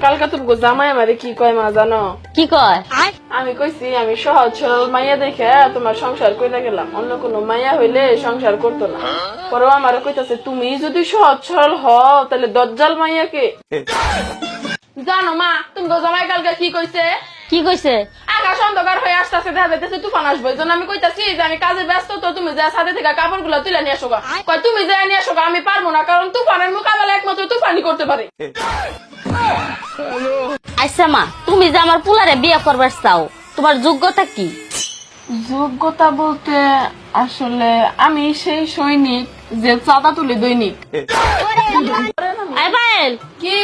কালকে তুমি জামাই আমারে কি কয় মা জানো? কি কয়? আমি কইছি আমি সহজ সরল মাইয়া দেখে তোমার সংসার কইরা গেলাম, অন্য কোনো মাইয়া হইলে সংসার করতো না। পরে আমারে কইতাছে তুমি যদি সহজ সরল হও তাহলে দজ্জাল মাইয়া কে? জানো মা তুমি জামাই কালকে কি কইছে? কি কইছে? আকাশ অন্ধকার হয়ে আসতেছে, দেখা যাইতেছে তুফান আসবে। এই জন্য আমি কইতাছি যে আমি কাজে ব্যস্ত, তো তুমি যা ছাদে থেকে কাপড় গুলো তুলে নিয়ে আসো। কয় তুমি যা নিয়ে আসো, আমি পারবো না, কারণ তুফানের মোকাবেলা একমাত্র তুফানই করতে পারে। আচ্ছা মা, তুমি যে আমার পুলারে বিয়ে করবার চাও, তোমার যোগ্যতা কি? যোগ্যতা বলতে আসলে আমি সেই সৈনিক যে চাঁদা তুলে দৈনিক। কি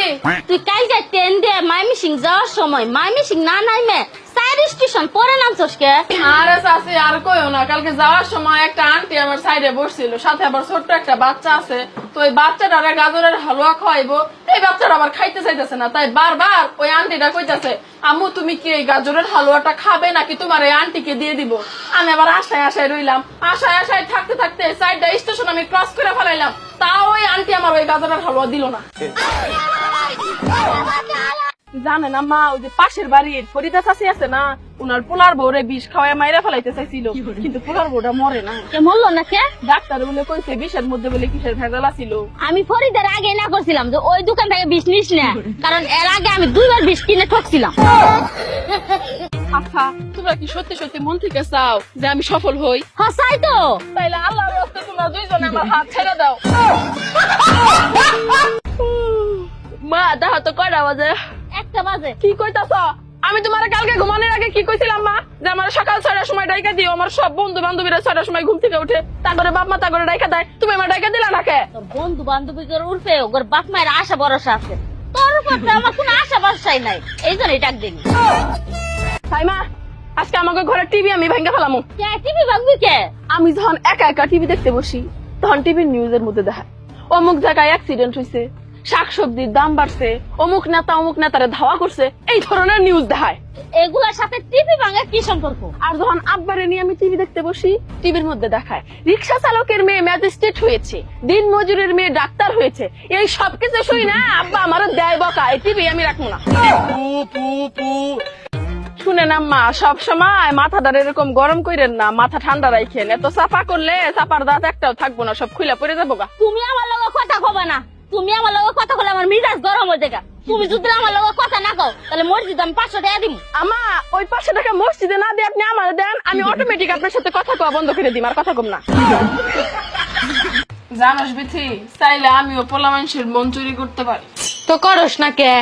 তুই কালকে ট্রেন দিয়ে মাইমিসিং যাওয়ার সময় মাইমিসিং না নাইমে 4 স্টেশন পরে নামছস কে? আরে চাচি আর কইও না, কালকে যাওয়ার সময় একটা আন্টি আমার সাইডে বসছিল, সাথে আবার ছোট্ট একটা বাচ্চা আছে। তো ওই বাচ্চাটারে গাজরের হালুয়া খাওয়াইবো, এই বাচ্চাটা আবার খাইতে চাইতেছে না, তাই বারবার ওই আন্টিটা কইতাছে আম্মু তুমি কি এই গাজরের হালুয়াটা খাবে নাকি তোমার এই আন্টিকে দিয়ে দিব। আমি আবার আশায় আশায় রইলাম, আশায় আশায় থাকতে থাকতে 4টা স্টেশন আমি ক্রস করে ফেলাইলাম, তাও ওই আন্টি আমার ওই গাজরের হালুয়া দিল না। জানে না মা, ওই যে পাশের বাড়ির ফরিদা চাচি আছে না, উনার পোলার বউরে বিষ খাওয়ায় মাইরা ফেলাইতে চাইছিল, কিন্তু পোলার বউটা মরে না। কে মরলো না কে? ডাক্তার বলে কইছে বিষের মধ্যে বলে কিসের ভেজাল ছিল। আমি ফরিদার আগে না করছিলাম যে ওই দোকান থেকে বিষ নিস না, কারণ এর আগে আমি 2বার বিষ কিনে ঠকছিলাম। আচ্ছা তোমরা কি সত্যি সত্যি মন থেকে চাও যে আমি সফল হই? হ্যাঁ চাই তো। তাইলে আল্লাহর রাস্তায় তোমরা দুইজনে আমার হাত ছেড়ে দাও। মা দেখা তো কয়টা বাজে? 1টা বাজে। কি কইতাছ? আমি তোমার কালকে ঘুমানোর আগে কি কইছিলাম মা, যে আমার সকাল 6টার সময় ডাইকা দিও। আমার সব বন্ধু বান্ধবীরা 6টার সময় ঘুম থেকে উঠে, তারপরে বাপ মা তারপরে ডাইকা দেয়, তুমি আমার ডাইকা দিলা না কে? তোর বন্ধু বান্ধবীদের উর্ফে ওর বাপ মায়ের আশা ভরসা আছে, তোর উপর তো আমার কোনো আশা ভরসাই নাই, এই জন্যই ডাক দিনি। তাই মা আজকে আমাকে ঘরে টিভি আমি ভেঙে ফেলামু। কে টিভি ভাঙবি কে? আমি যখন একা একা টিভি দেখতে বসি, তখন টিভির নিউজের মধ্যে দেখায় অমুক জায়গায় অ্যাক্সিডেন্ট হয়েছে, শাকসবজির দাম বাড়ছে, অমুক নেতা অমুক নেতারে ধাওয়া করছে, এই ধরনের নিউজ দেখায়। এগুলার সাথে টিভি ভাঙার কি সম্পর্ক? আর যখন আব্বারে নিয়ে আমি টিভি দেখতে বসি, টিভির মধ্যে দেখায় রিক্সা চালকের মেয়ে ম্যাজিস্ট্রেট হয়েছে, দিন মজুরের মেয়ে ডাক্তার হয়েছে। এই সবকিছু শুই না আব্বা আমার দেয় বকা, এই টিভি আমি রাখবো না। শুনেন আম্মা, সব সময় মাথাটা এরকম গরম কইরেন না, মাথা ঠান্ডা রাখেন। এত চাপা করলে চাপার দাঁত একটাও থাকবো না, সব খুলে পড়ে যাবো গা। তুমি আমার লগে কথা কবা না, তুমি আমার লগে কথা বলে আমার মিজাজ গরম হয়ে যায়। তুমি যদি আমার লগে কথা না কও তাহলে মসজিদে আমি 500 টাকা দিব। আমা ওই 500 টাকা মসজিদে না দিয়ে আপনি আমার দেন, আমি অটোমেটিক আপনার সাথে কথা কওয়া বন্ধ করে দিই, আর কথা কম না। জানোস বিথি, চাইলে আমিও পোলা মানুষের মন চুরি করতে পারি। তো করস না কে?